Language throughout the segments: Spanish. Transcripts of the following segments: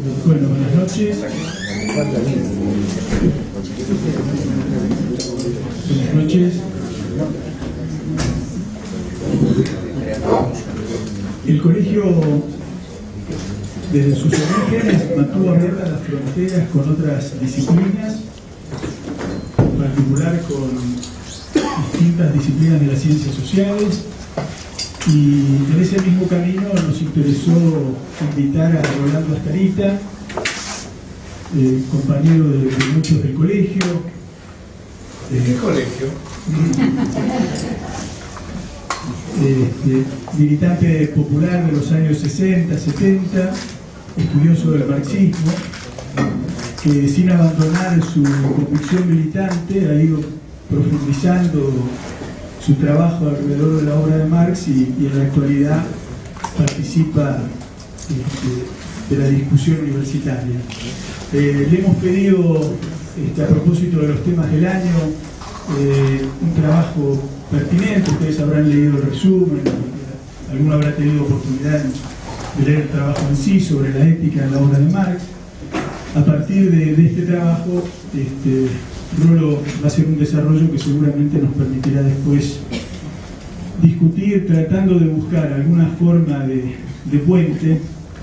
Bueno, buenas noches. Buenas noches. El colegio, desde sus orígenes, mantuvo abiertas las fronteras con otras disciplinas, en particular con distintas disciplinas de las ciencias sociales, y en ese mismo camino nos interesó invitar a Rolando Astarita, compañero de muchos del colegio. ¿De qué colegio? Militante popular de los años 60, 70, estudioso del marxismo, que sin abandonar su convicción militante ha ido profundizando su trabajo alrededor de la obra de Marx y en la actualidad participa de la discusión universitaria. Le hemos pedido, a propósito de los temas del año, un trabajo pertinente. Ustedes habrán leído el resumen, alguno habrá tenido oportunidad de leer el trabajo en sí sobre la ética en la obra de Marx. A partir de este trabajo, Rolo va a hacer un desarrollo que seguramente nos permitirá después discutir, tratando de buscar alguna forma de puente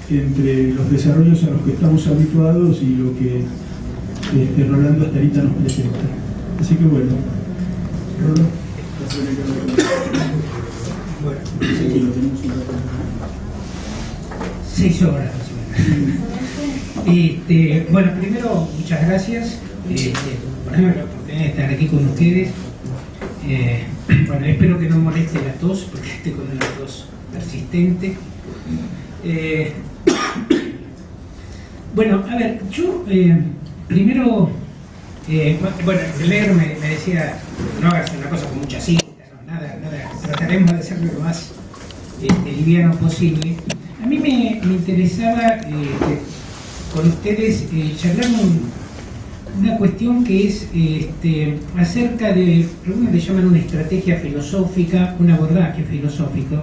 entre los desarrollos a los que estamos habituados y lo que Rolando Astarita nos presenta. Así que bueno, Rolo. Bueno, aquí lo tenemos un rato. 6 horas. Bueno, primero, muchas gracias por la oportunidad de estar aquí con ustedes. Bueno, espero que no moleste la tos, porque estoy con una tos persistente. Bueno, a ver, yo primero, bueno, leer me decía, no hagas una cosa con muchas citas, no, nada, trataremos de hacerlo lo más liviano posible. A mí me interesaba con ustedes charlar una cuestión que es acerca de, algunos le llaman una estrategia filosófica, un abordaje filosófico,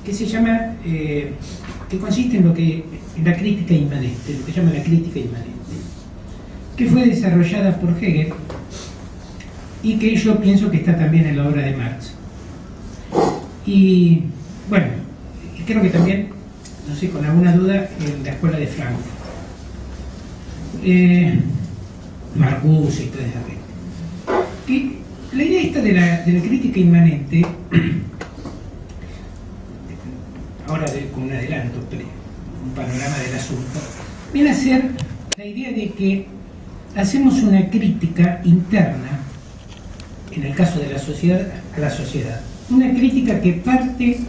que se llama, que consiste en la crítica inmanente, lo que llama la crítica inmanente, que fue desarrollada por Hegel y que yo pienso que está también en la obra de Marx. Y bueno, creo que también, no sé, con alguna duda, en la escuela de Frankfurt. Marcuse y toda esa gente. Que la idea esta de la crítica inmanente, ahora con un adelanto, un panorama del asunto, viene a ser la idea de que hacemos una crítica interna, en el caso de la sociedad, a la sociedad. Una crítica que parte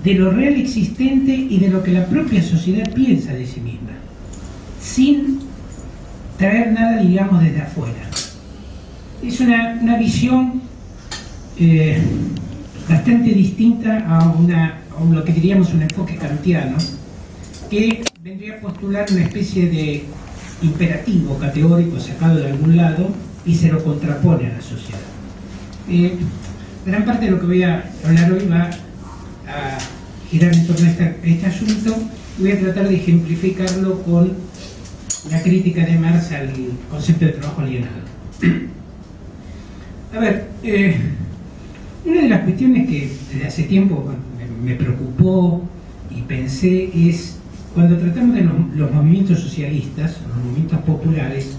de lo real existente y de lo que la propia sociedad piensa de sí misma, sin traer nada, digamos, desde afuera. Es una visión bastante distinta a lo que diríamos un enfoque kantiano, que vendría a postular una especie de imperativo categórico sacado de algún lado y se lo contrapone a la sociedad. Gran parte de lo que voy a hablar hoy va a girar en torno a este asunto. Voy a tratar de ejemplificarlo con la crítica de Marx al concepto de trabajo alienado. A ver, una de las cuestiones que desde hace tiempo me preocupó y pensé es, cuando tratamos de los movimientos socialistas, los movimientos populares,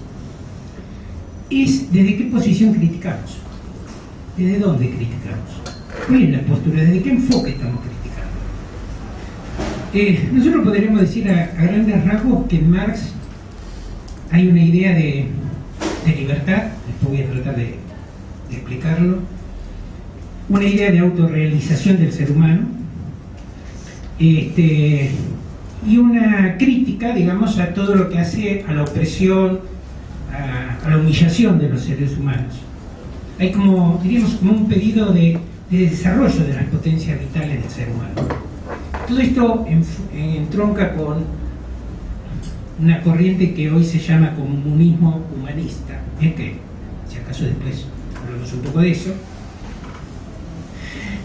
es desde qué posición criticamos, desde dónde criticamos, cuál es la postura, desde qué enfoque estamos criticando. Nosotros podríamos decir a grandes rasgos que en Marx hay una idea de libertad, después voy a tratar de explicarlo, una idea de autorrealización del ser humano, y una crítica, digamos, a todo lo que hace a la opresión, a la humillación de los seres humanos. Hay como, diríamos, como un pedido de desarrollo de las potencias vitales del ser humano. Todo esto entronca con una corriente que hoy se llama comunismo humanista, que si acaso después hablamos un poco de eso.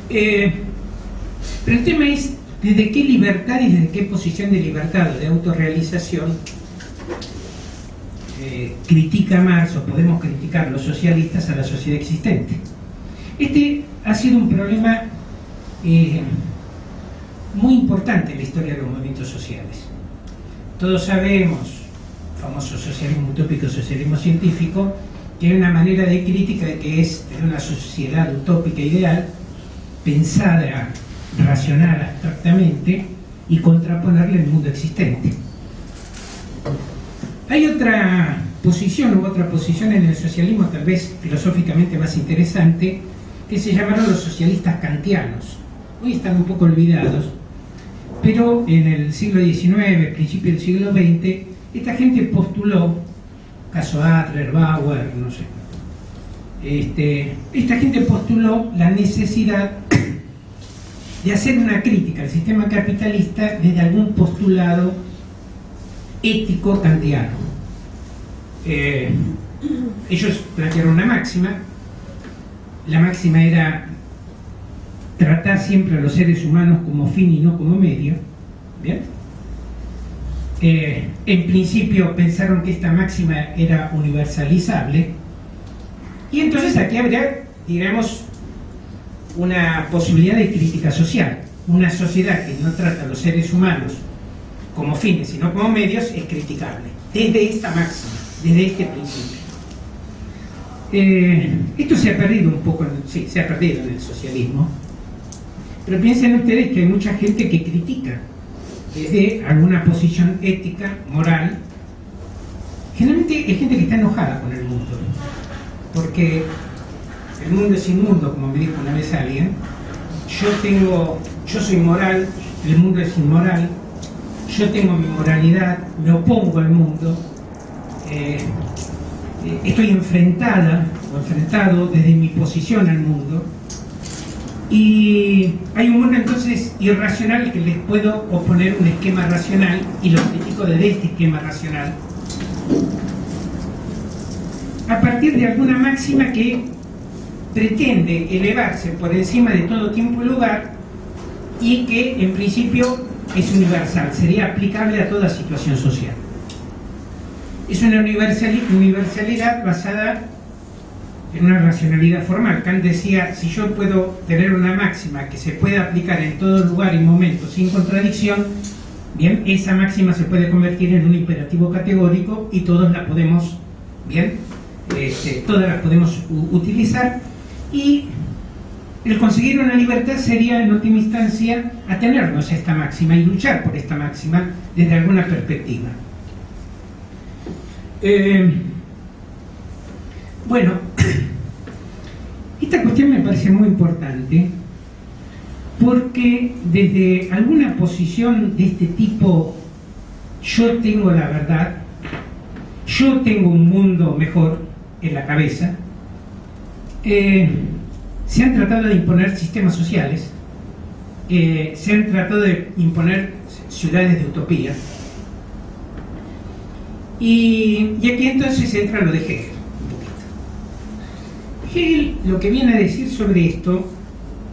Pero el tema es ¿Desde qué libertad y desde qué posición de libertad o de autorrealización critica Marx, o podemos criticar los socialistas, a la sociedad existente? Este ha sido un problema muy importante en la historia de los movimientos sociales. Todos sabemos, famoso socialismo utópico, socialismo científico, que hay una manera de crítica de que es tener una sociedad utópica ideal, pensada, racional, abstractamente, y contraponerle al mundo existente. Hay otra posición en el socialismo, tal vez filosóficamente más interesante, que se llamaron los socialistas kantianos. Hoy están un poco olvidados, pero en el siglo XIX, principio del siglo XX, esta gente postuló, caso Adler, Bauer, no sé, esta gente postuló la necesidad de hacer una crítica al sistema capitalista desde algún postulado ético kantiano. Ellos plantearon una máxima. La máxima era tratar siempre a los seres humanos como fin y no como medio. ¿Bien? En principio pensaron que esta máxima era universalizable, y entonces aquí habría, digamos, una posibilidad de crítica social. Una sociedad que no trata a los seres humanos como fines sino como medios es criticable, desde esta máxima, desde este principio. Esto se ha perdido un poco, sí, se ha perdido en el socialismo, pero piensen ustedes que hay mucha gente que critica desde alguna posición ética, moral. Generalmente hay gente que está enojada con el mundo, porque el mundo es inmundo, como me dijo una vez alguien. Yo soy moral, el mundo es inmoral, yo tengo mi moralidad, me opongo al mundo, estoy enfrentada o enfrentado desde mi posición al mundo, y hay un mundo entonces irracional que les puedo oponer un esquema racional, y lo critico desde este esquema racional a partir de alguna máxima que pretende elevarse por encima de todo tiempo y lugar, y que en principio es universal, sería aplicable a toda situación social. Es una universalidad basada en una racionalidad formal. Kant decía, si yo puedo tener una máxima que se puede aplicar en todo lugar y momento sin contradicción, bien, esa máxima se puede convertir en un imperativo categórico y todos la podemos, bien, todas las podemos utilizar, y el conseguir una libertad sería en última instancia atenernos a esta máxima y luchar por esta máxima desde alguna perspectiva. Bueno, esta cuestión me parece muy importante porque desde alguna posición de este tipo, yo tengo la verdad, yo tengo un mundo mejor en la cabeza, se han tratado de imponer sistemas sociales, se han tratado de imponer ciudades de utopía, y aquí entonces entra lo de Hegel un poquito. Hegel lo que viene a decir sobre esto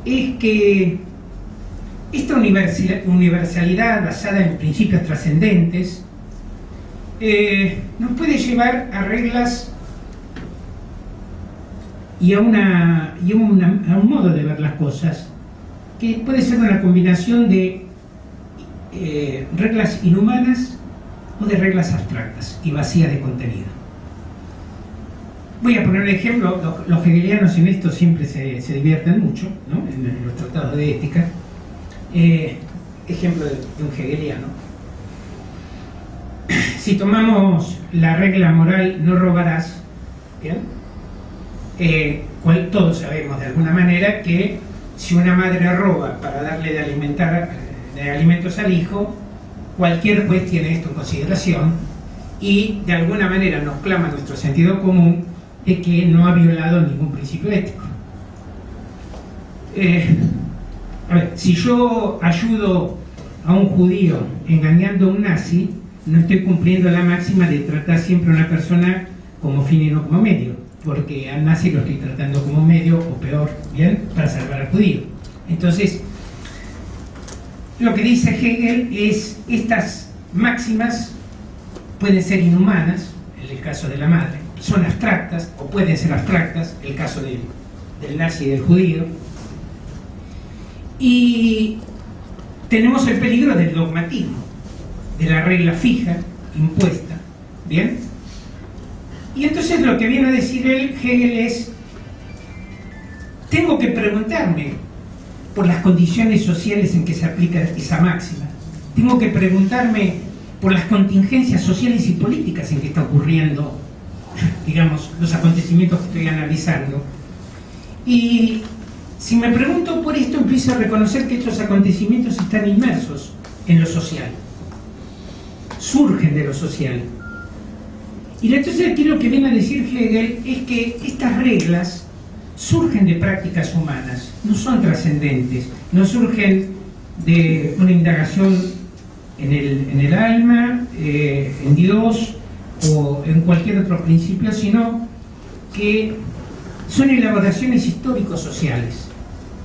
es que esta universalidad basada en principios trascendentes nos puede llevar a reglas y a un modo de ver las cosas que puede ser una combinación de reglas inhumanas o de reglas abstractas y vacías de contenido. Voy a poner un ejemplo. Los hegelianos en esto siempre se divierten mucho, ¿no? En los tratados de ética. Ejemplo de un hegeliano. Si tomamos la regla moral no robarás, ¿bien? Todos sabemos de alguna manera que si una madre roba para darle de alimentos al hijo, cualquier juez tiene esto en consideración y de alguna manera nos clama nuestro sentido común de que no ha violado ningún principio ético. A ver, si yo ayudo a un judío engañando a un nazi, no estoy cumpliendo la máxima de tratar siempre a una persona como fin y no como medio, porque al nazi lo estoy tratando como medio, o peor, bien, para salvar al judío. Entonces, lo que dice Hegel es estas máximas pueden ser inhumanas, en el caso de la madre, son abstractas o pueden ser abstractas, el caso del nazi y del judío, y tenemos el peligro del dogmatismo, de la regla fija, impuesta, ¿bien? Y entonces lo que viene a decir Hegel es, tengo que preguntarme por las condiciones sociales en que se aplica esa máxima, tengo que preguntarme por las contingencias sociales y políticas en que está ocurriendo, digamos, los acontecimientos que estoy analizando. Y si me pregunto por esto, empiezo a reconocer que estos acontecimientos están inmersos en lo social, surgen de lo social. Y entonces aquí lo que viene a decir Hegel es que estas reglas surgen de prácticas humanas, no son trascendentes, no surgen de una indagación en el alma, en Dios o en cualquier otro principio, sino que son elaboraciones histórico-sociales,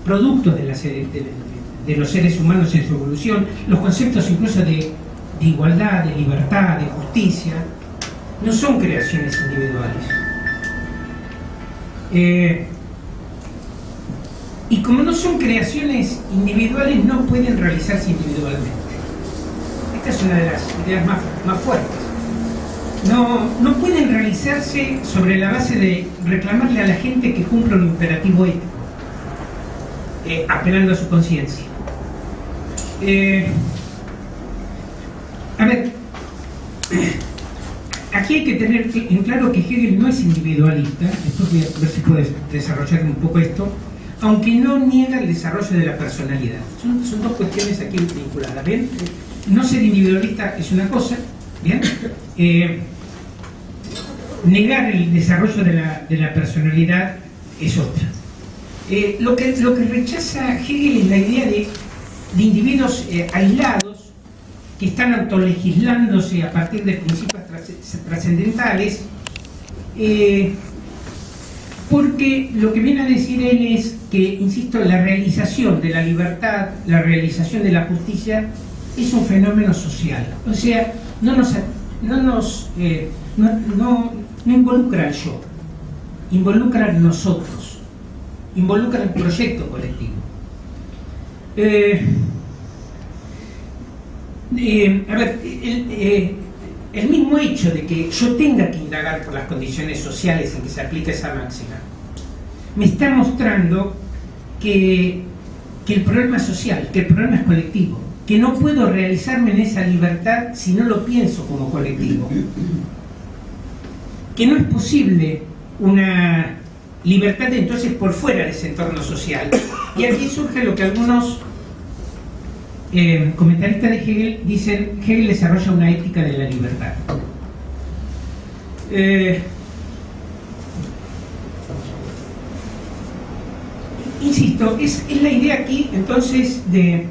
productos de los seres humanos en su evolución, los conceptos incluso de igualdad, de libertad, de justicia, no son creaciones individuales. Y como no son creaciones individuales, no pueden realizarse individualmente. Esta es una de las ideas más fuertes. No pueden realizarse sobre la base de reclamarle a la gente que cumpla un imperativo ético, apelando a su conciencia. A ver, aquí hay que tener en claro que Hegel no es individualista, después voy a ver si puedo desarrollar un poco esto, aunque no niega el desarrollo de la personalidad. Son dos cuestiones aquí vinculadas, ¿bien? No ser individualista es una cosa, ¿bien? Negar el desarrollo de la personalidad es otra. Lo que rechaza Hegel es la idea de individuos aislados que están autolegislándose a partir de principios trascendentales, porque lo que viene a decir él es que, insisto, la realización de la libertad, la realización de la justicia es un fenómeno social. O sea, no involucra al yo, involucra a nosotros, involucra el proyecto colectivo. A ver, el mismo hecho de que yo tenga que indagar por las condiciones sociales en que se aplica esa máxima me está mostrando que el problema es social, que el problema es colectivo, que no puedo realizarme en esa libertad si no lo pienso como colectivo, que no es posible una libertad entonces por fuera de ese entorno social. Y aquí surge lo que algunos comentaristas de Hegel dicen: Hegel desarrolla una ética de la libertad. Insisto, es la idea aquí entonces de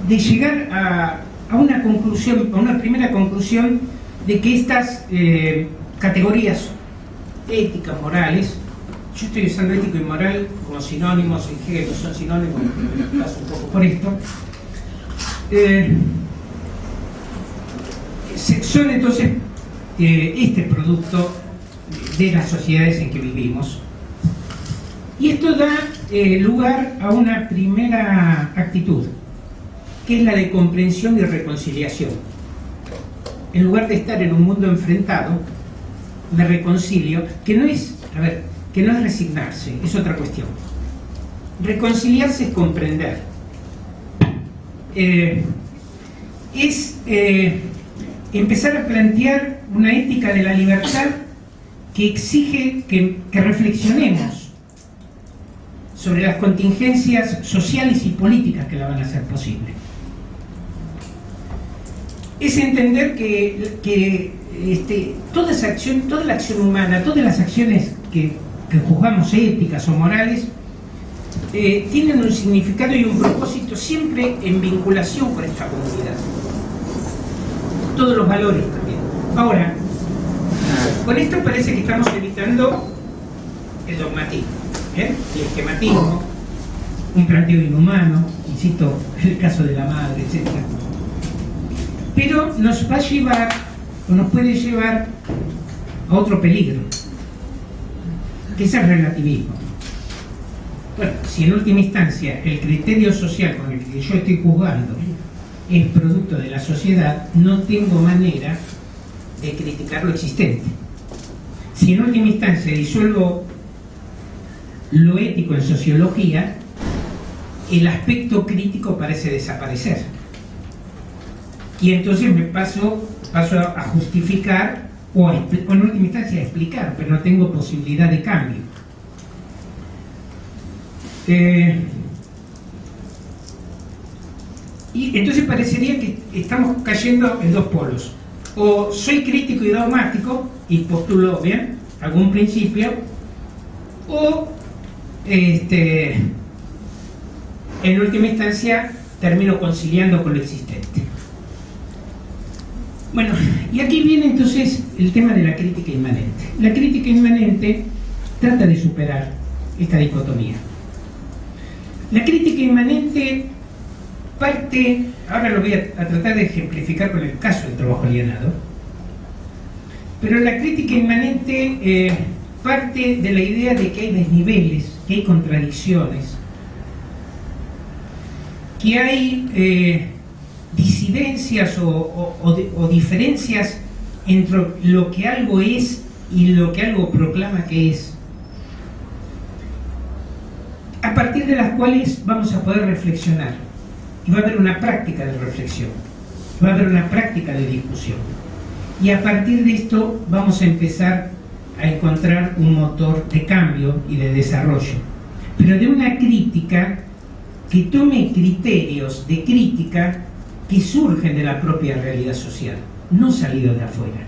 llegar a una conclusión, a una primera conclusión de que estas categorías éticas, morales, yo estoy usando ético y moral como sinónimos, en Hegel no son sinónimos, me paso un poco por esto, son entonces este producto de las sociedades en que vivimos. Y esto da lugar a una primera actitud, que es la de comprensión y reconciliación. En lugar de estar en un mundo enfrentado, me reconcilio, que no es resignarse, es otra cuestión. Reconciliarse es comprender. Es empezar a plantear una ética de la libertad que exige que reflexionemos sobre las contingencias sociales y políticas que la van a hacer posible. Es entender que toda la acción humana, todas las acciones que juzgamos éticas o morales, tienen un significado y un propósito siempre en vinculación con esta comunidad. Todos los valores también. Ahora, con esto parece que estamos evitando el dogmatismo, el esquematismo, un planteo inhumano, insisto, el caso de la madre, etc. Pero nos va a llevar, o nos puede llevar a otro peligro, que es el relativismo. Bueno, si en última instancia el criterio social con el que yo estoy juzgando es producto de la sociedad, no tengo manera de criticar lo existente. Si en última instancia disuelvo lo ético en sociología, el aspecto crítico parece desaparecer. Y entonces me paso a justificar o en última instancia a explicar, pero no tengo posibilidad de cambio. Y entonces parecería que estamos cayendo en dos polos. O soy crítico y dogmático y postulo bien algún principio, o en última instancia termino conciliando con lo existente. Bueno, y aquí viene entonces el tema de la crítica inmanente. La crítica inmanente trata de superar esta dicotomía. La crítica inmanente parte, ahora lo voy a tratar de ejemplificar con el caso del trabajo alienado, pero la crítica inmanente parte de la idea de que hay desniveles, que hay contradicciones, que hay disidencias o diferencias entre lo que algo es y lo que algo proclama que es, a partir de las cuales vamos a poder reflexionar. Y va a haber una práctica de reflexión, va a haber una práctica de discusión. Y a partir de esto vamos a empezar a encontrar un motor de cambio y de desarrollo. Pero de una crítica que tome criterios de crítica que surgen de la propia realidad social, no salidos de afuera.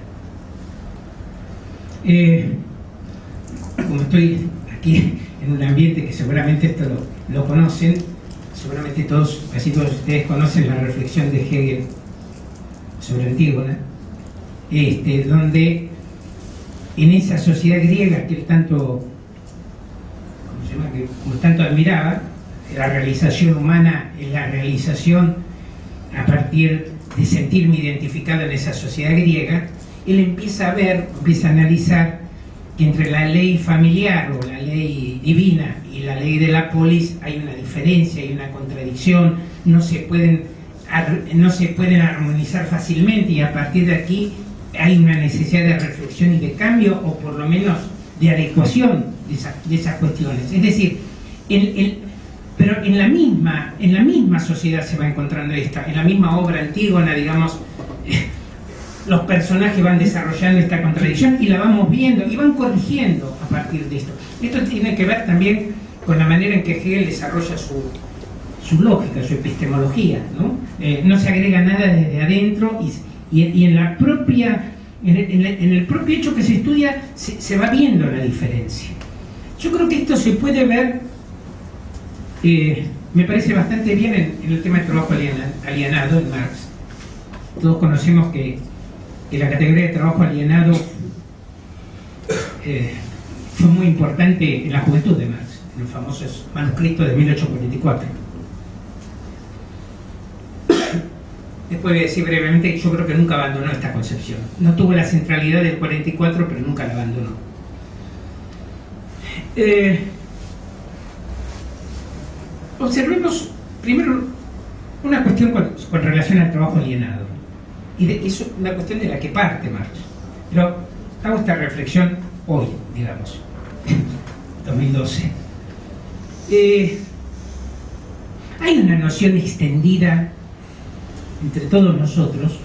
Como estoy aquí en un ambiente que seguramente esto lo conocen, seguramente casi todos ustedes conocen la reflexión de Hegel sobre Antígona, donde en esa sociedad griega que él tanto, como tanto admiraba, la realización humana es la realización a partir de sentirme identificado en esa sociedad griega, él empieza a ver, empieza a analizar que entre la ley familiar o la ley divina y la ley de la polis hay una diferencia, hay una contradicción, no se pueden armonizar fácilmente, y a partir de aquí hay una necesidad de reflexión y de cambio, o por lo menos de adecuación de esas cuestiones. Es decir, pero en la misma sociedad se va encontrando en la misma obra Antígona, digamos, los personajes van desarrollando esta contradicción y la vamos viendo y van corrigiendo a partir de esto. Esto tiene que ver también con la manera en que Hegel desarrolla su lógica, su epistemología, ¿no? No se agrega nada desde adentro y en la propia, en el propio hecho que se estudia se va viendo la diferencia. Yo creo que esto se puede ver, me parece bastante bien en el tema del trabajo alienado en Marx. Todos conocemos que la categoría de trabajo alienado fue muy importante en la juventud de Marx, en los famosos manuscritos de 1844. Después voy a decir brevemente que yo creo que nunca abandonó esta concepción. No tuvo la centralidad del 44, pero nunca la abandonó. Observemos primero una cuestión con relación al trabajo alienado. Y eso es una cuestión de la que parte Marx. Pero hago esta reflexión hoy, digamos, 2012. Hay una noción extendida entre todos nosotros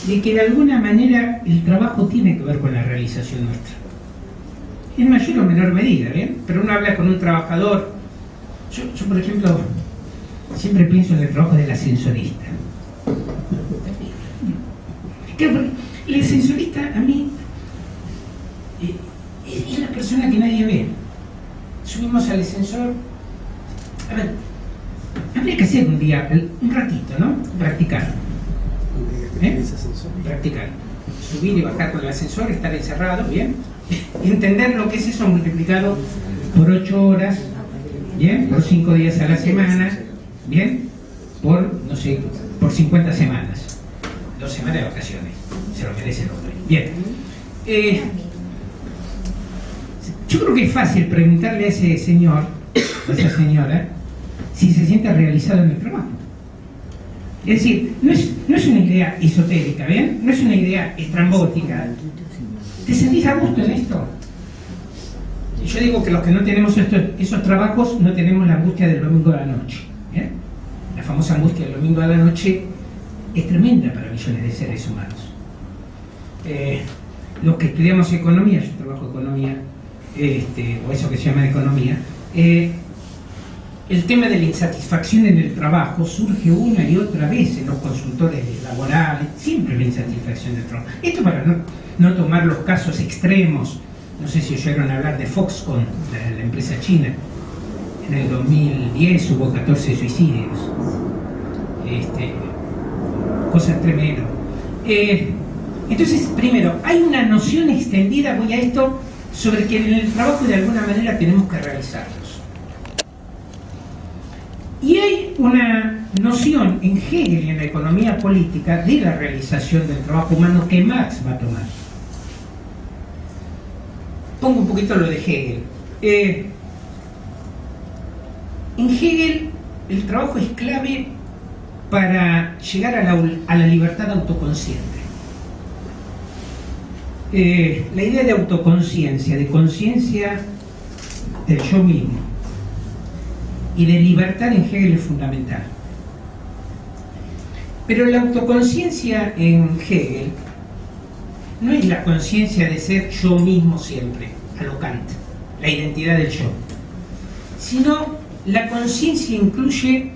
de que de alguna manera el trabajo tiene que ver con la realización nuestra. En mayor o menor medida, ¿bien? Pero uno habla con un trabajador. Yo por ejemplo, siempre pienso en el trabajo del ascensorista. Claro, el ascensorista a mí es la persona que nadie ve. Subimos al ascensor. A ver, habría que hacer un día, un ratito, ¿no? Practicar. Practicar. Subir y bajar con el ascensor, estar encerrado, ¿bien? Entender lo que es eso multiplicado por 8 horas, ¿bien? Por 5 días a la semana, ¿bien? Por, no sé, por 50 semanas. 2 semanas de vacaciones. Se lo merece el hombre. Bien. Yo creo que es fácil preguntarle a ese señor, a esa señora, si se siente realizado en el trabajo. Es decir, no es una idea esotérica, ¿ven? No es una idea estrambótica. ¿Te sentís a gusto en esto? Yo digo que los que no tenemos esos trabajos no tenemos la angustia del domingo de la noche. ¿Bien? La famosa angustia del domingo de la noche es tremenda para millones de seres humanos. Los que estudiamos economía, yo trabajo economía, o eso que se llama economía, el tema de la insatisfacción en el trabajo surge una y otra vez en los consultores laborales, siempre la insatisfacción del trabajo. Esto para no tomar los casos extremos. No sé si oyeron hablar de Foxconn, la empresa china. En el 2010 hubo 14 suicidios. Cosas tremendas. Entonces, primero, hay una noción extendida, voy a esto, sobre que en el trabajo de alguna manera tenemos que realizarlos. Y hay una noción en Hegel y en la economía política de la realización del trabajo humano que Marx va a tomar. Pongo un poquito lo de Hegel. En Hegel el trabajo es clave para llegar a la libertad autoconsciente. La idea de autoconciencia, de conciencia del yo mismo y de libertad en Hegel es fundamental. Pero la autoconciencia en Hegel no es la conciencia de ser yo mismo siempre, a lo Kant, la identidad del yo, sino la conciencia incluye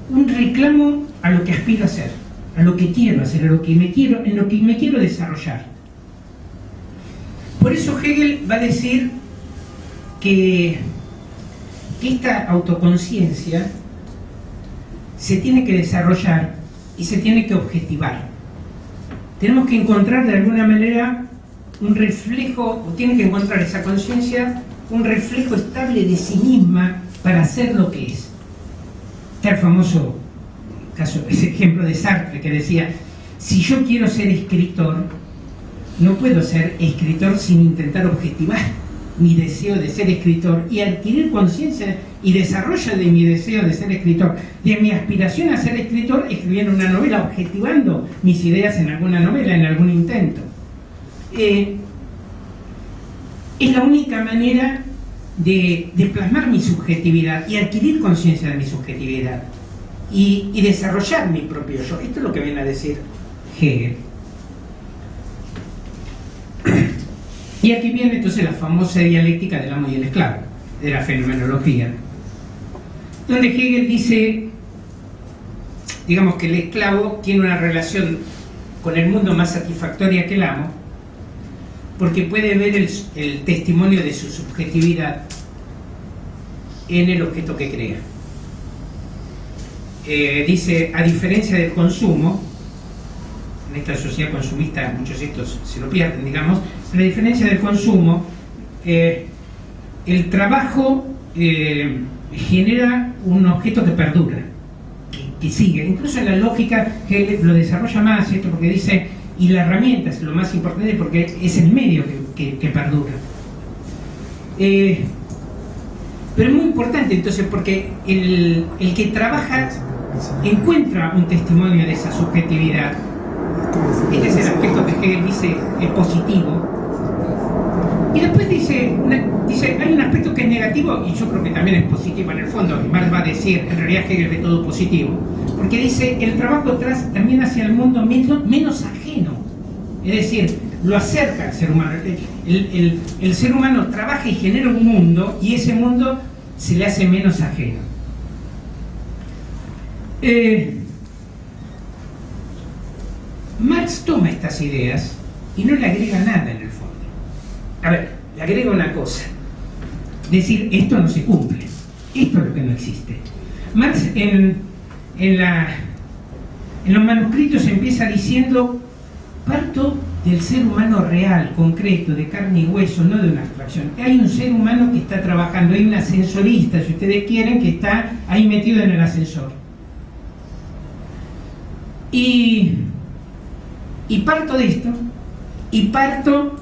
un reclamo a lo que aspiro a ser, a lo que quiero hacer, en lo que me quiero desarrollar. Por eso Hegel va a decir que esta autoconciencia se tiene que desarrollar y se tiene que objetivar. Tenemos que encontrar de alguna manera un reflejo, o tiene que encontrar esa conciencia un reflejo estable de sí misma para hacer lo que es. Está el famoso caso, ese ejemplo de Sartre que decía: si yo quiero ser escritor, no puedo ser escritor sin intentar objetivar mi deseo de ser escritor y adquirir conciencia y desarrollo de mi deseo de ser escritor, de mi aspiración a ser escritor, escribiendo una novela, objetivando mis ideas en alguna novela, en algún intento. Es la única manera de plasmar mi subjetividad y adquirir conciencia de mi subjetividad y desarrollar mi propio yo. Esto es lo que viene a decir Hegel. Y aquí viene entonces la famosa dialéctica del amo y el esclavo, de la fenomenología, donde Hegel dice, digamos, que el esclavo tiene una relación con el mundo más satisfactoria que el amo, porque puede ver el testimonio de su subjetividad en el objeto que crea. Dice, a diferencia del consumo, en esta sociedad consumista muchos de estos se lo pierden, digamos, a diferencia del consumo, el trabajo genera un objeto que perdura, que sigue. Incluso en la lógica que lo desarrolla más esto, porque dice, y la herramienta es lo más importante porque es el medio que perdura. Pero es muy importante entonces porque el que trabaja encuentra un testimonio de esa subjetividad. Este es el aspecto que Hegel dice es positivo. Y después dice, hay un aspecto que es negativo y yo creo que también es positivo en el fondo, y Marx va a decir, en realidad Hegel ve todo positivo, porque dice, el trabajo también hacia el mundo menos ajeno, es decir, lo acerca al ser humano. El ser humano trabaja y genera un mundo y ese mundo se le hace menos ajeno. Marx toma estas ideas y no le agrega nada en el fondo. A ver, le agrega una cosa, decir, esto no se cumple, esto es lo que no existe. Marx en los manuscritos empieza diciendo, parto del ser humano real, concreto, de carne y hueso, no de una abstracción. Hay un ser humano que está trabajando, hay un ascensorista, si ustedes quieren, que está ahí metido en el ascensor. Y parto de esto, y parto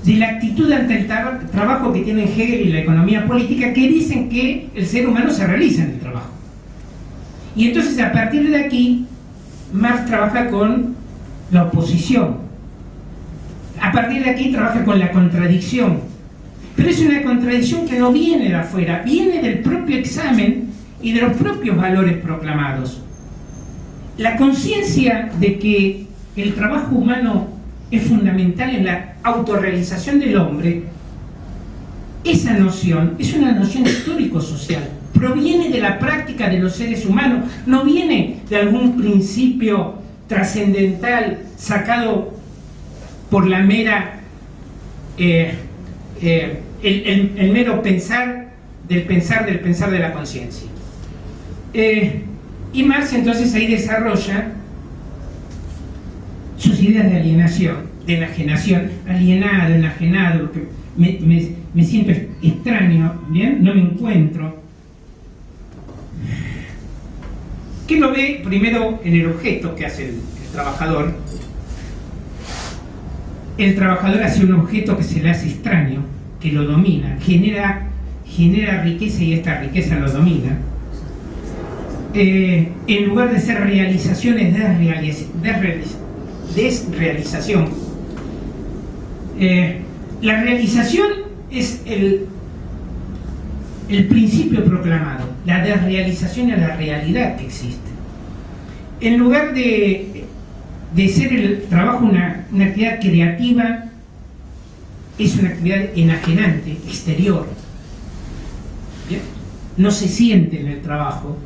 de la actitud ante el trabajo que tienen Hegel y la economía política, que dicen que el ser humano se realiza en el trabajo. Y entonces, a partir de aquí, Marx trabaja con la oposición. A partir de aquí trabaja con la contradicción. Pero es una contradicción que no viene de afuera, viene del propio examen y de los propios valores proclamados. La conciencia de que el trabajo humano es fundamental en la autorrealización del hombre, esa noción es una noción histórico-social, proviene de la práctica de los seres humanos, no viene de algún principio trascendental sacado por la mera el mero pensar de la conciencia. Y Marx entonces ahí desarrolla sus ideas de alienación, de enajenación, alienado, enajenado, que me siento extraño, ¿bien? No me encuentro. ¿Qué lo ve primero en el objeto que hace el trabajador? El trabajador hace un objeto que se le hace extraño, que lo domina, genera riqueza y esta riqueza lo domina. En lugar de ser realizaciones, desrealización. La realización es el principio proclamado, la desrealización es la realidad que existe. En lugar de ser el trabajo una actividad creativa, es una actividad enajenante, exterior. ¿Bien? No se siente en el trabajo.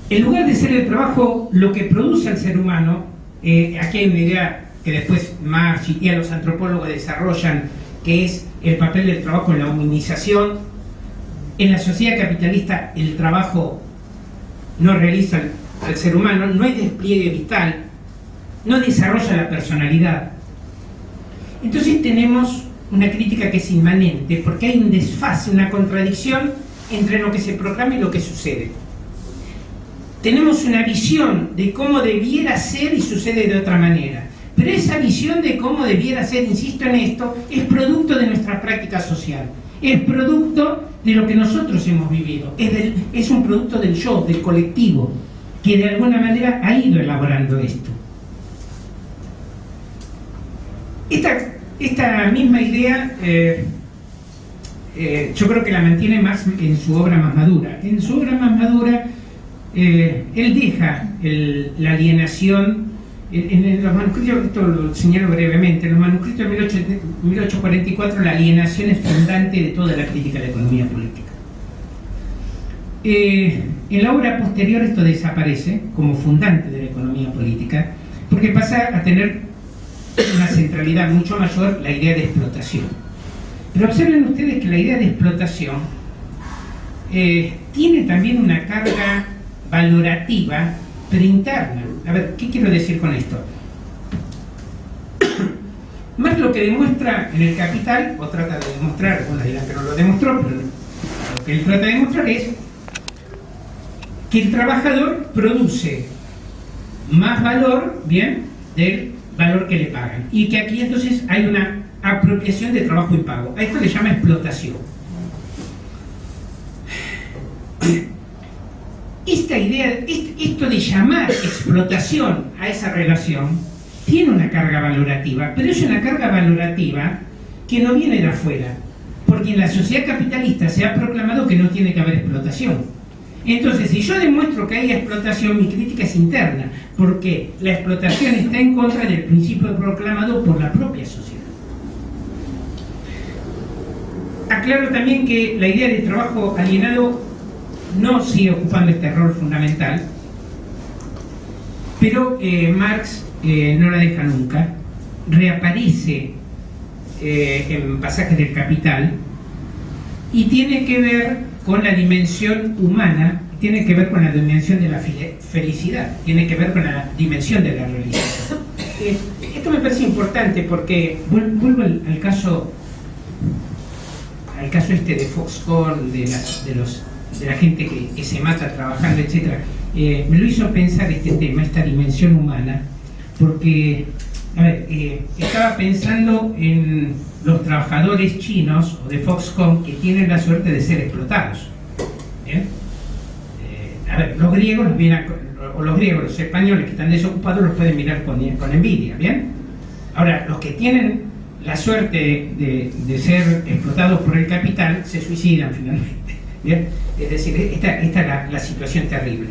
En lugar de ser el trabajo lo que produce al ser humano, aquí hay una idea que después Marx y los antropólogos desarrollan, que es el papel del trabajo en la humanización. En la sociedad capitalista el trabajo no realiza al ser humano, no es despliegue vital, no desarrolla la personalidad. Entonces tenemos una crítica que es inmanente, porque hay un desfase, una contradicción entre lo que se proclama y lo que sucede. Tenemos una visión de cómo debiera ser y sucede de otra manera. Pero esa visión de cómo debiera ser, insisto en esto, es producto de nuestra práctica social. Es producto de lo que nosotros hemos vivido. Es un producto del yo, del colectivo, que de alguna manera ha ido elaborando esto. Esta misma idea yo creo que la mantiene Marx en su obra más madura. En su obra más madura él deja la alienación en los manuscritos, esto lo señalo brevemente, en los manuscritos de 1844 la alienación es fundante de toda la crítica de la economía política. En la obra posterior esto desaparece como fundante de la economía política, porque pasa a tener una centralidad mucho mayor la idea de explotación. Pero observen ustedes que la idea de explotación tiene también una carga valorativa, pero interna. A ver, ¿qué quiero decir con esto? Marx lo que demuestra en el Capital, o trata de demostrar, bueno, dirán que no lo demostró, pero lo que él trata de demostrar es que el trabajador produce más valor, bien, del valor que le pagan, y que aquí entonces hay una apropiación de trabajo y pago. A esto le llama explotación. Esta idea, esto de llamar explotación a esa relación, tiene una carga valorativa, pero es una carga valorativa que no viene de afuera, porque en la sociedad capitalista se ha proclamado que no tiene que haber explotación. Entonces, si yo demuestro que hay explotación, mi crítica es interna, porque la explotación está en contra del principio proclamado por la propia sociedad. Aclaro también que la idea de trabajo alienado no sigue ocupando este rol fundamental, pero Marx no la deja nunca, reaparece en pasajes del Capital y tiene que ver con la dimensión humana, tiene que ver con la dimensión de la felicidad, tiene que ver con la dimensión de la realización. Esto me parece importante porque vuelvo al caso este de Foxconn, de la gente que se mata trabajando, etcétera. Me lo hizo pensar este tema, esta dimensión humana, porque, a ver, estaba pensando en los trabajadores chinos o de Foxconn que tienen la suerte de ser explotados. ¿Bien? A ver, los griegos los españoles que están desocupados los pueden mirar con envidia, ¿bien? Ahora, los que tienen la suerte de ser explotados por el capital se suicidan finalmente, ¿bien? Es decir, esta es la situación terrible.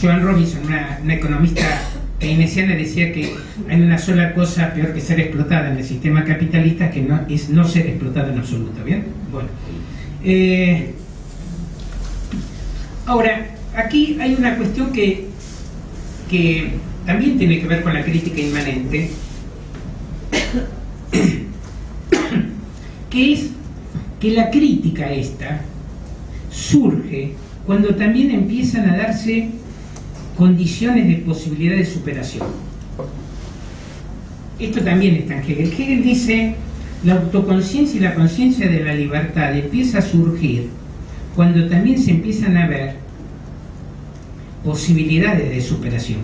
Joan Robinson, una economista keynesiana, decía que hay una sola cosa peor que ser explotada en el sistema capitalista, que es no ser explotada en absoluto, ¿bien? Bueno. Ahora, aquí hay una cuestión que también tiene que ver con la crítica inmanente, que es que la crítica esta surge cuando también empiezan a darse condiciones de posibilidad de superación. Esto también está en Hegel. Hegel dice: la autoconciencia y la conciencia de la libertad empieza a surgir cuando también se empiezan a ver posibilidades de superación.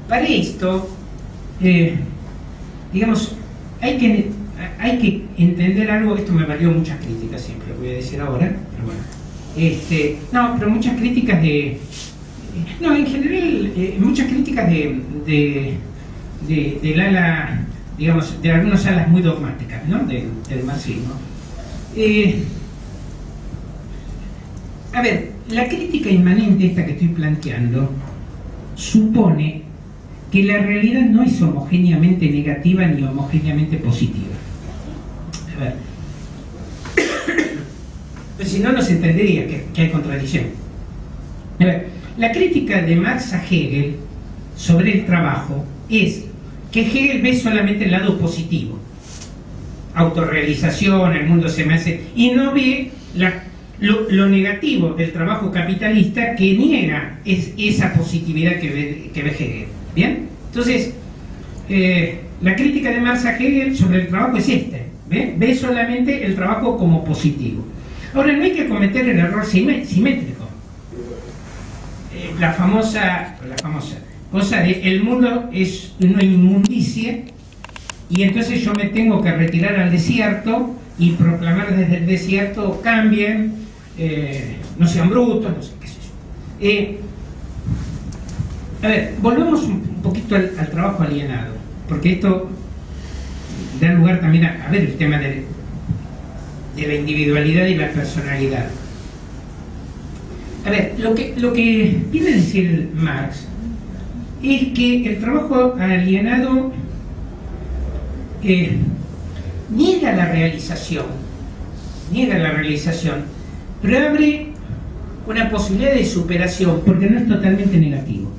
Para esto, digamos, hay que entender algo. Esto me valió muchas críticas, siempre lo voy a decir ahora, pero bueno. Pero muchas críticas en general, muchas críticas del ala, digamos, de algunas alas muy dogmáticas, ¿no? del marxismo. A ver, la crítica inmanente esta que estoy planteando supone que la realidad no es homogéneamente negativa ni homogéneamente positiva. A ver, pues si no, no se entendería que hay contradicción. A ver, la crítica de Marx a Hegel sobre el trabajo es que Hegel ve solamente el lado positivo, autorrealización, el mundo se me hace, y no ve lo negativo del trabajo capitalista, que niega esa positividad que ve Hegel. ¿Bien? Entonces, la crítica de Marx a Hegel sobre el trabajo es esta. Ve solamente el trabajo como positivo. Ahora, no hay que cometer el error simétrico. La famosa cosa de el mundo es una inmundicie y entonces yo me tengo que retirar al desierto y proclamar desde el desierto: cambien, no sean brutos, no sé qué sé yo. A ver, volvemos un poquito al trabajo alienado, porque esto da lugar también a ver el tema de la individualidad y la personalidad. A ver, lo que viene a decir Marx es que el trabajo alienado niega la realización, pero abre una posibilidad de superación, porque no es totalmente negativo.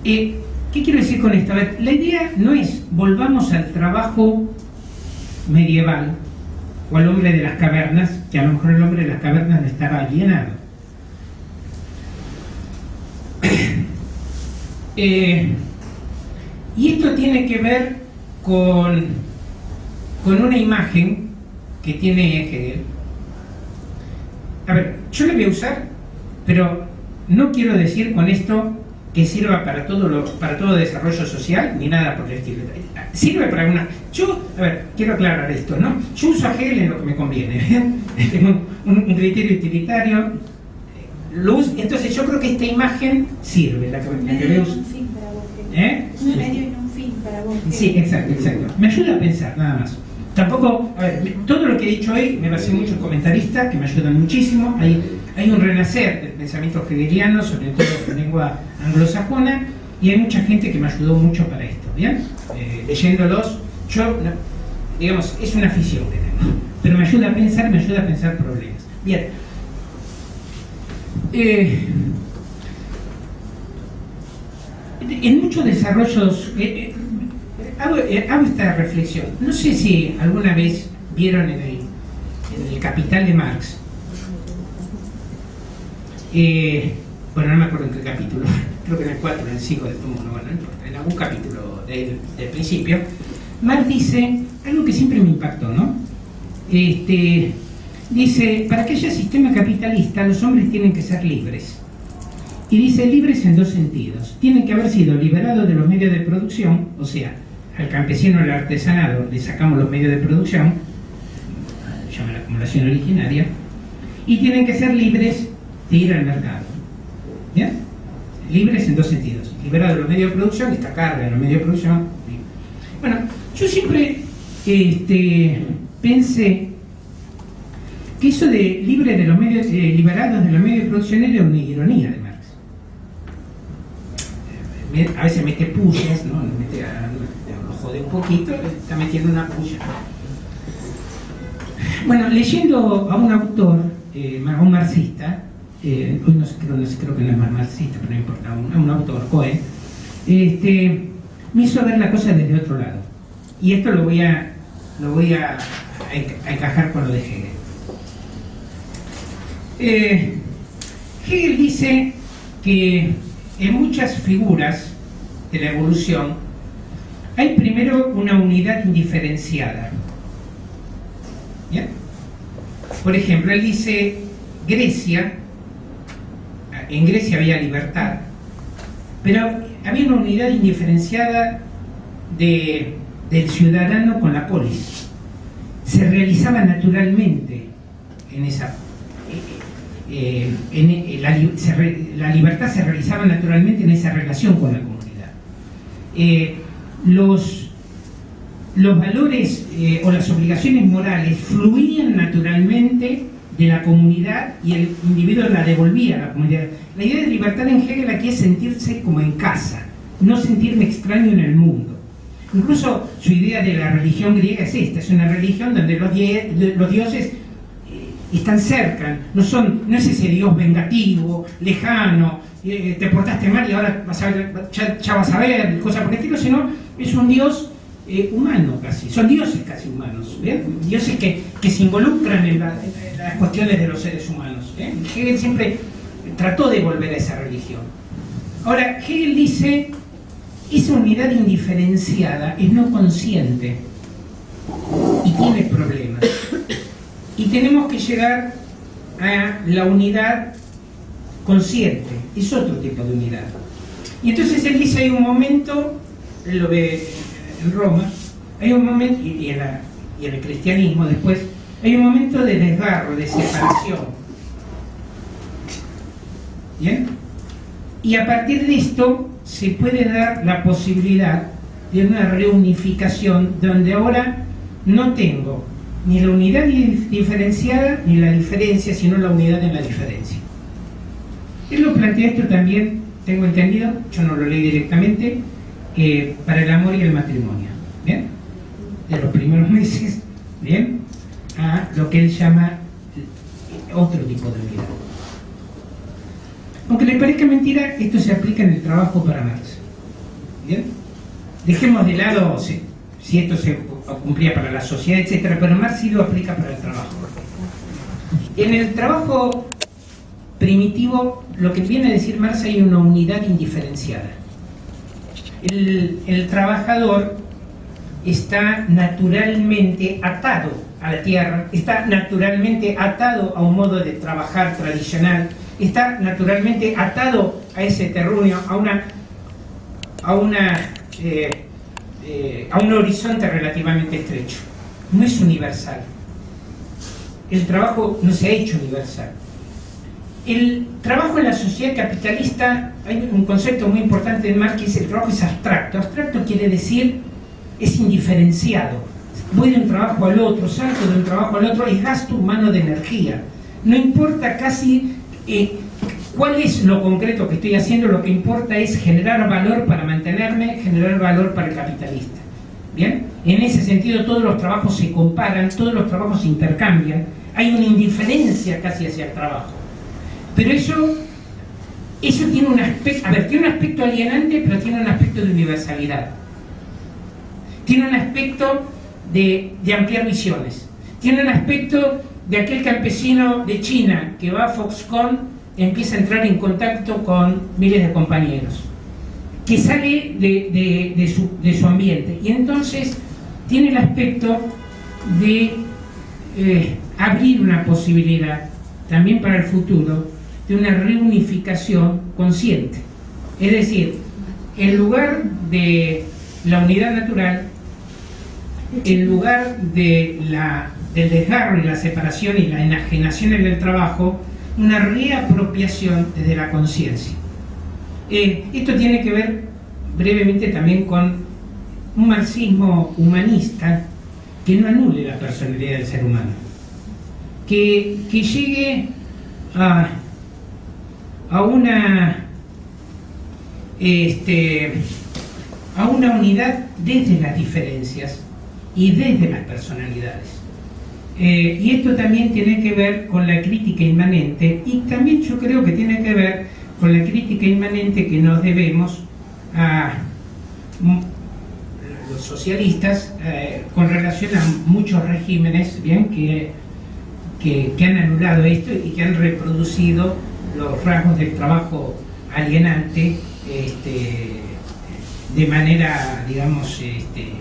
¿Qué quiero decir con esto? A ver, la idea no es volvamos al trabajo medieval o al hombre de las cavernas, que a lo mejor el hombre de las cavernas estaba alienado. Y esto tiene que ver con una imagen que tiene Hegel. A ver, yo la voy a usar, pero no quiero decir con esto que sirva para todo desarrollo social, ni nada por el estilo. Sirve para alguna... a ver, quiero aclarar esto, ¿no? Yo uso a Hegel en lo que me conviene. Tengo un criterio utilitario. Entonces yo creo que esta imagen sirve, la que veo. Un fin para vos. Un medio y un fin para vos. Sí, exacto. Me ayuda a pensar, nada más. Tampoco, a ver, todo lo que he dicho hoy me basé mucho en comentaristas que me ayudan muchísimo. Hay un renacer del pensamiento hegeliano, sobre todo en lengua anglosajona, y hay mucha gente que me ayudó mucho para esto, ¿bien? Leyéndolos, digamos, es una afición que tengo, pero me ayuda a pensar problemas. Bien. En muchos desarrollos hago esta reflexión. No sé si alguna vez vieron en el Capital de Marx bueno, no me acuerdo en qué capítulo, creo que en el 4, en el 5 del tomo 1, bueno, no importa, en algún capítulo del principio, Marx dice algo que siempre me impactó, ¿no? Dice, para que haya sistema capitalista, los hombres tienen que ser libres. Y dice libres en dos sentidos. Tienen que haber sido liberados de los medios de producción, o sea, al campesino, al artesanado, le sacamos los medios de producción, se llama la acumulación originaria, y tienen que ser libres de ir al mercado. ¿Bien? Libres en dos sentidos. Liberados de los medios de producción, esta carga de los medios de producción. Bueno, yo siempre pensé que eso de libre de los medios, liberados de los medios de producción era una ironía de Marx. A veces mete pullas, ¿no? Lo jode un poquito, está metiendo una puya. Bueno, leyendo a un autor, a un marxista, hoy creo que no es más marxista, pero no importa, un autor, Cohen, me hizo ver la cosa desde otro lado. Y esto lo voy a encajar con lo de Hegel. Hegel dice que en muchas figuras de la evolución hay primero una unidad indiferenciada. ¿Bien? Por ejemplo, él dice Grecia, en Grecia había libertad, pero había una unidad indiferenciada del ciudadano con la polis. Se realizaba naturalmente en esa la libertad se realizaba naturalmente en esa relación con la comunidad. Los valores o las obligaciones morales fluían naturalmente de la comunidad y el individuo la devolvía a la comunidad. La idea de libertad en Hegel aquí es sentirse como en casa, no sentirme extraño en el mundo. Incluso su idea de la religión griega es esta: es una religión donde los dioses están cerca, no es ese Dios vengativo, lejano, te portaste mal y ahora ya vas a ver, cosas por el estilo, sino es un Dios humano casi, son dioses casi humanos, ¿bien? Dioses que se involucran en las cuestiones de los seres humanos. Hegel siempre trató de volver a esa religión. Ahora, Hegel dice, esa unidad indiferenciada es no consciente y tiene problemas. Y tenemos que llegar a la unidad consciente, es otro tipo de unidad. Y entonces él dice, hay un momento, él lo ve en Roma, hay un momento, y en el cristianismo después, hay un momento de desgarro, de separación. ¿Bien? Y a partir de esto se puede dar la posibilidad de una reunificación donde ahora no tengo ni la unidad diferenciada ni la diferencia, sino la unidad en la diferencia. Él lo plantea esto también, tengo entendido, yo no lo leí directamente, para el amor y el matrimonio, ¿bien? De los primeros meses, ¿bien? A lo que él llama otro tipo de unidad. Aunque les parezca mentira, esto se aplica en el trabajo para Marx, ¿bien? Dejemos de lado si esto se cumplía para la sociedad, etcétera, pero Marx sí lo aplica para el trabajo. En el trabajo primitivo, lo que viene a decir Marx, hay una unidad indiferenciada. El trabajador está naturalmente atado a la tierra, está naturalmente atado a un modo de trabajar tradicional, está naturalmente atado a ese terruño, a un horizonte relativamente estrecho. No es universal. El trabajo no se ha hecho universal. El trabajo en la sociedad capitalista, hay un concepto muy importante en Marx que es el trabajo es abstracto. Abstracto quiere decir es indiferenciado. Voy de un trabajo al otro, salto de un trabajo al otro y gasto humano de energía. No importa casi cuál es lo concreto que estoy haciendo, lo que importa es generar valor para mantenerme, generar valor para el capitalista. ¿Bien? En ese sentido todos los trabajos se comparan, todos los trabajos se intercambian, hay una indiferencia casi hacia el trabajo. Pero eso tiene un aspecto, tiene un aspecto alienante, pero tiene un aspecto de universalidad. Tiene un aspecto de ampliar visiones. Tiene un aspecto de aquel campesino de China que va a Foxconn empieza a entrar en contacto con miles de compañeros, que sale de su ambiente, y entonces tiene el aspecto de abrir una posibilidad también para el futuro de una reunificación consciente. Es decir, en lugar de la unidad natural, en lugar del desgarro y la separación y la enajenación en el trabajo, una reapropiación desde la conciencia. Esto tiene que ver brevemente también con un marxismo humanista que no anule la personalidad del ser humano, que llegue a una unidad desde las diferencias y desde las personalidades. Y esto también tiene que ver con la crítica inmanente, y también yo creo que tiene que ver con la crítica inmanente que nos debemos a los socialistas con relación a muchos regímenes, bien, que han anulado esto y que han reproducido los rasgos del trabajo alienante de manera, digamos,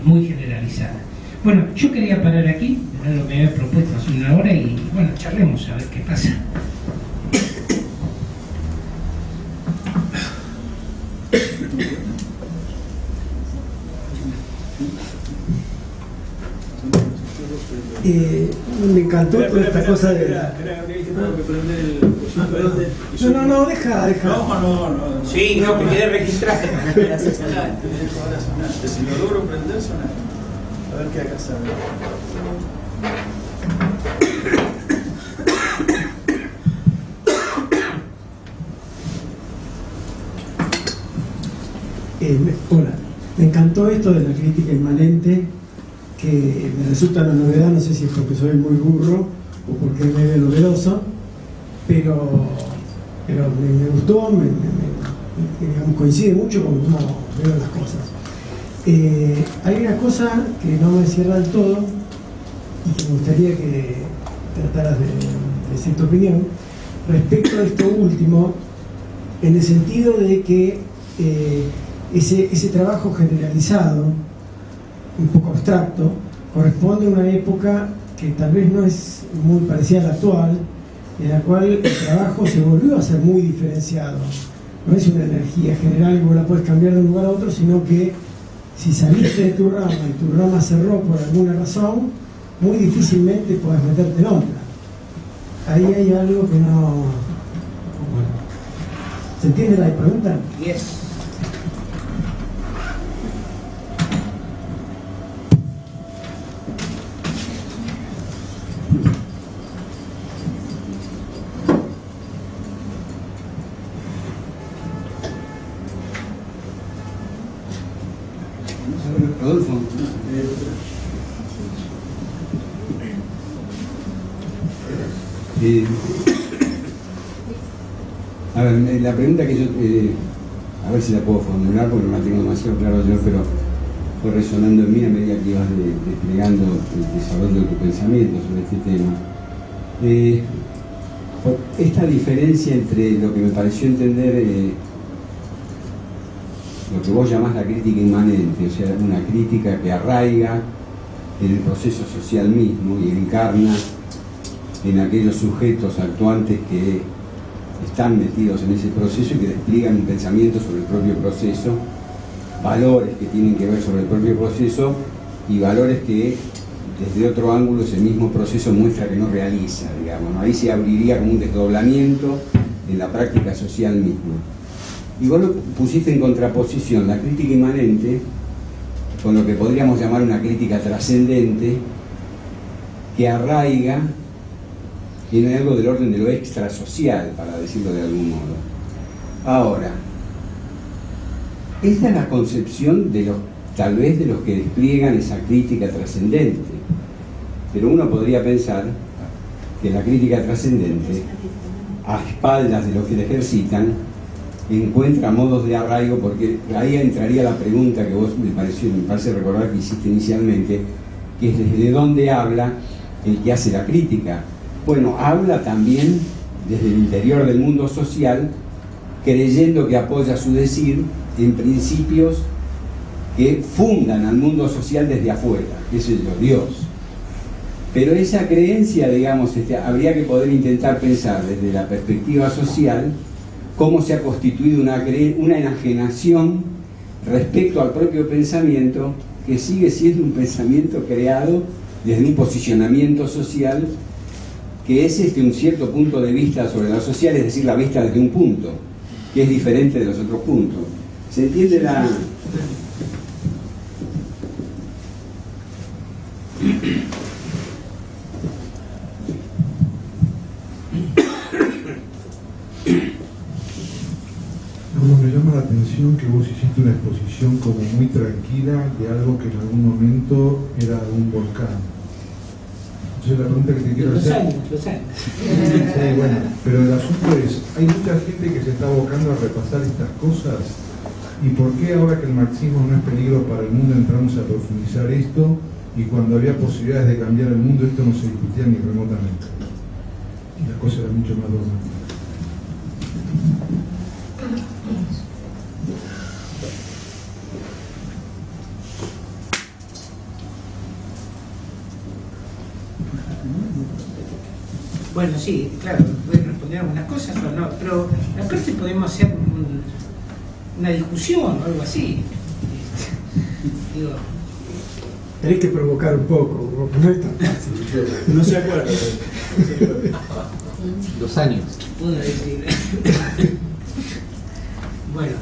muy generalizada. Bueno, yo quería parar aquí, era lo que había propuesto hace una hora, y bueno, charlemos a ver qué pasa. Me encantó toda esta cosa de... No, deja. No. Sí, no, que quede registrado. Si lo logro prender, suena. A ver qué acá sale. Hola, me encantó esto de la crítica inmanente, que me resulta una novedad, no sé si es porque soy muy burro o porque me veo novedoso, pero me gustó, digamos, coincide mucho con cómo veo las cosas. Hay una cosa que no me cierra del todo y que me gustaría que trataras de decir tu opinión respecto a esto último, en el sentido de que ese trabajo generalizado, un poco abstracto, corresponde a una época que tal vez no es muy parecida a la actual, en la cual el trabajo se volvió a ser muy diferenciado. No es una energía general que vos la puedes cambiar de un lugar a otro, sino que si saliste de tu rama y tu rama cerró por alguna razón, muy difícilmente podés meterte en otra. Ahí hay algo que no... Bueno. ¿Se entiende la pregunta? Yes. Rodolfo. A ver, la pregunta que yo, a ver si la puedo formular porque no la tengo demasiado claro yo, pero fue resonando en mí a medida que ibas desplegando el desarrollo de tu pensamiento sobre este tema. Esta diferencia entre lo que me pareció entender, lo que vos llamás la crítica inmanente, o sea, una crítica que arraiga en el proceso social mismo y encarna en aquellos sujetos actuantes que están metidos en ese proceso y que despliegan un pensamiento sobre el propio proceso, valores que tienen que ver sobre el propio proceso y valores que desde otro ángulo ese mismo proceso muestra que no realiza, digamos, ¿no? Ahí se abriría como un desdoblamiento en la práctica social misma. Y vos lo pusiste en contraposición la crítica inmanente con lo que podríamos llamar una crítica trascendente que arraiga en algo del orden de lo extrasocial, para decirlo de algún modo. Ahora, esta es la concepción de los, tal vez de los que despliegan esa crítica trascendente, pero uno podría pensar que la crítica trascendente, a espaldas de los que la ejercitan, encuentra modos de arraigo, porque ahí entraría la pregunta que vos me parece recordar que hiciste inicialmente, que es desde dónde habla el que hace la crítica. Bueno, habla también desde el interior del mundo social, creyendo que apoya su decir en principios que fundan al mundo social desde afuera, qué sé yo, Dios. Pero esa creencia, digamos, habría que poder intentar pensar desde la perspectiva social cómo se ha constituido una enajenación respecto al propio pensamiento, que sigue siendo un pensamiento creado desde un posicionamiento social, que es un cierto punto de vista sobre lo social, es decir, la vista desde un punto, que es diferente de los otros puntos. ¿Se entiende la...? Me llama la atención que vos hiciste una exposición como muy tranquila de algo que en algún momento era un volcán. Entonces la pregunta que te quiero hacer... Los años. Sí, bueno, pero el asunto es, hay mucha gente que se está abocando a repasar estas cosas, y por qué ahora que el marxismo no es peligro para el mundo entramos a profundizar esto, y cuando había posibilidades de cambiar el mundo esto no se discutía ni remotamente, y la cosa era mucho más dogmática. Bueno, sí, claro, voy a responder algunas cosas o no, pero aparte podemos hacer una discusión o algo así. Digo, Tenés que provocar un poco, no es tan fácil. No se acuerda. 2 años. puedo decir. Bueno.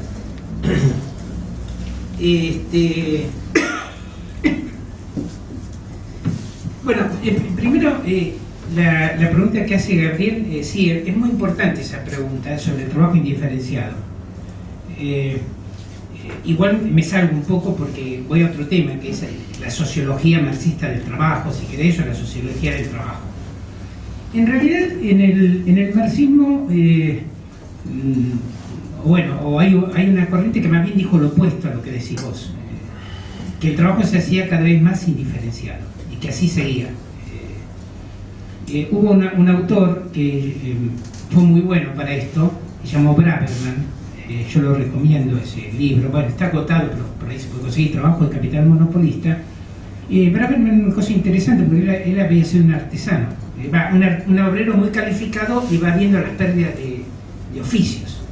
Bueno, primero, la pregunta que hace Gabriel, sí, es muy importante esa pregunta sobre el trabajo indiferenciado. Igual me salgo un poco porque voy a otro tema, que es la sociología marxista del trabajo, si queréis, o la sociología del trabajo. En realidad, en el marxismo, hay una corriente que más bien dijo lo opuesto a lo que decís vos, que el trabajo se hacía cada vez más indiferenciado, y que así seguía. Hubo un autor que fue muy bueno para esto, se llamó Braverman. Yo lo recomiendo ese libro, bueno, está acotado, pero por ahí se puede conseguir, Trabajo de Capital Monopolista. Braverman, una cosa interesante, porque él había sido un artesano, un obrero muy calificado, y va viendo las pérdidas de oficios.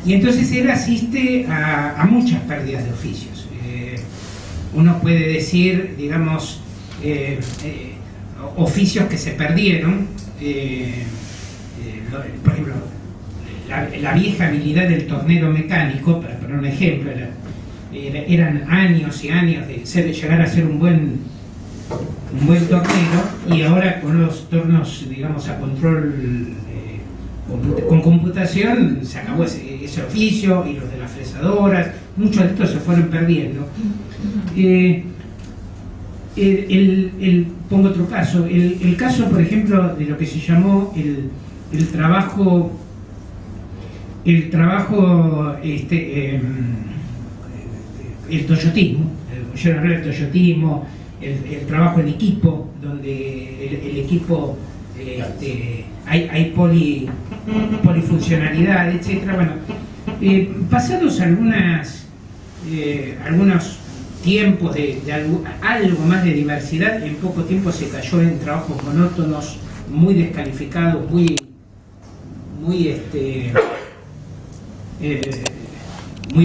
Y entonces él asiste a muchas pérdidas de oficios. Uno puede decir, digamos, oficios que se perdieron, por ejemplo, la vieja habilidad del tornero mecánico, para poner un ejemplo, eran años y años de llegar a ser un buen tornero, y ahora con los tornos, digamos, a control con computación se acabó ese oficio, y los de las fresadoras, muchos de estos se fueron perdiendo. Pongo otro caso, el caso, por ejemplo, de lo que se llamó el trabajo, el toyotismo, yo hablé del toyotismo, el trabajo en equipo, donde el equipo hay polifuncionalidad, etcétera. Bueno, pasados algunos tiempos de algo más de diversidad, en poco tiempo se cayó en trabajos monótonos, muy descalificados, muy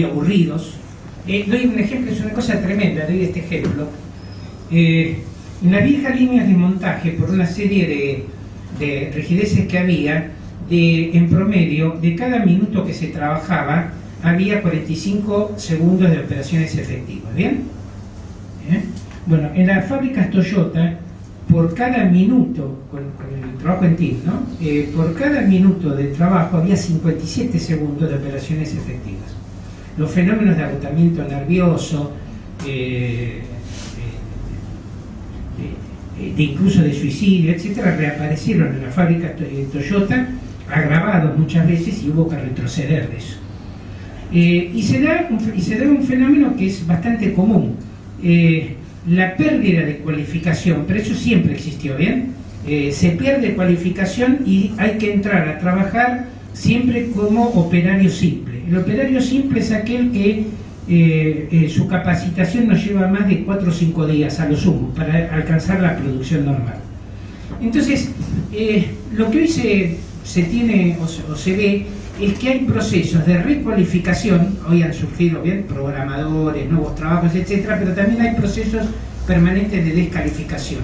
aburridos. Doy un ejemplo, es una cosa tremenda, doy este ejemplo. En las viejas líneas de montaje, por una serie de rigideces que había, en promedio, de cada minuto que se trabajaba, había 45 segundos de operaciones efectivas, ¿bien? Bueno, en las fábricas Toyota, por cada minuto, con el trabajo en TIC, ¿no? Por cada minuto de trabajo había 57 segundos de operaciones efectivas. Los fenómenos de agotamiento nervioso, de incluso de suicidio, etcétera, reaparecieron en la fábrica Toyota, agravados muchas veces, y hubo que retroceder de eso. Y se da un fenómeno que es bastante común, la pérdida de cualificación, pero eso siempre existió, ¿bien? se pierde cualificación y hay que entrar a trabajar siempre como operario simple. El operario simple es aquel que su capacitación nos lleva más de 4 o 5 días a lo sumo para alcanzar la producción normal. Entonces, lo que hoy se tiene o se ve es que hay procesos de recualificación. Hoy han surgido bien programadores, nuevos trabajos, etcétera, pero también hay procesos permanentes de descalificación.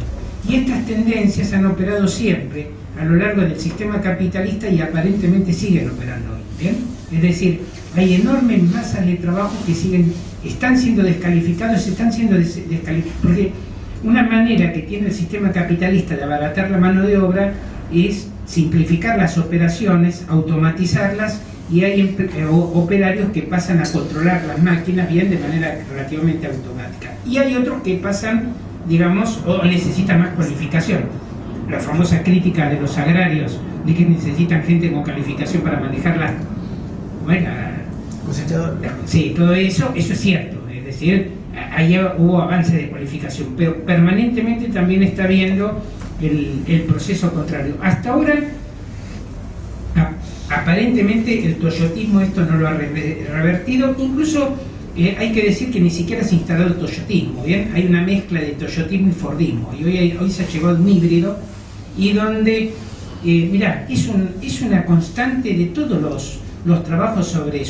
Y estas tendencias han operado siempre a lo largo del sistema capitalista y aparentemente siguen operando hoy, ¿bien? Es decir, hay enormes masas de trabajo que están siendo descalificados, están siendo descalificados, porque una manera que tiene el sistema capitalista de abaratar la mano de obra es simplificar las operaciones, automatizarlas, y hay operarios que pasan a controlar las máquinas bien de manera relativamente automática. Y hay otros que pasan, digamos, o necesitan más cualificación. La famosa crítica de los agrarios de que necesitan gente con calificación para manejar sí, todo eso es cierto. Es decir, ahí hubo avance de cualificación, pero permanentemente también está habiendo el proceso contrario. Hasta ahora, aparentemente el toyotismo esto no lo ha revertido. Incluso hay que decir que ni siquiera se ha instalado el toyotismo, ¿bien? Hay una mezcla de toyotismo y fordismo, y hoy se ha llegado a un híbrido, y donde, mirá, es una constante de todos los trabajos sobre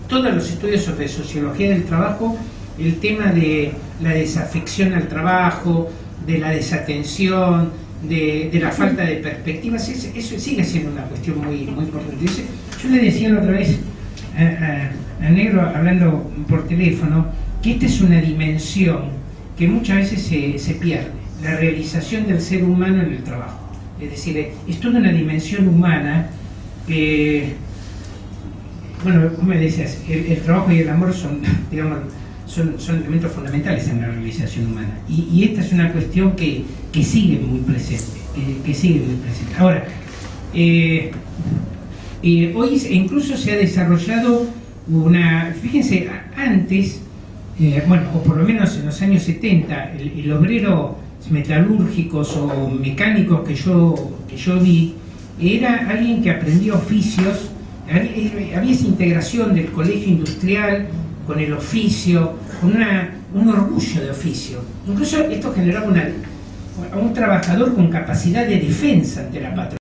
todos los estudios sobre sociología del trabajo, el tema de la desafección al trabajo, de la desatención, de la falta de perspectivas. Eso sigue siendo una cuestión muy, muy importante. Yo le decía la otra vez a Negro, hablando por teléfono, que esta es una dimensión que muchas veces se pierde, la realización del ser humano en el trabajo. Es decir, es toda una dimensión humana que, bueno, como me decías, el trabajo y el amor son, digamos, son elementos fundamentales en la realización humana, y esta es una cuestión que sigue muy presente, que sigue muy presente. Ahora, hoy incluso se ha desarrollado fíjense, antes, bueno, o por lo menos en los años 70, el obrero metalúrgicos o mecánicos que yo vi, era alguien que aprendía oficios. Había esa integración del colegio industrial con el oficio, con un orgullo de oficio. Incluso esto generaba a un trabajador con capacidad de defensa ante la patronal.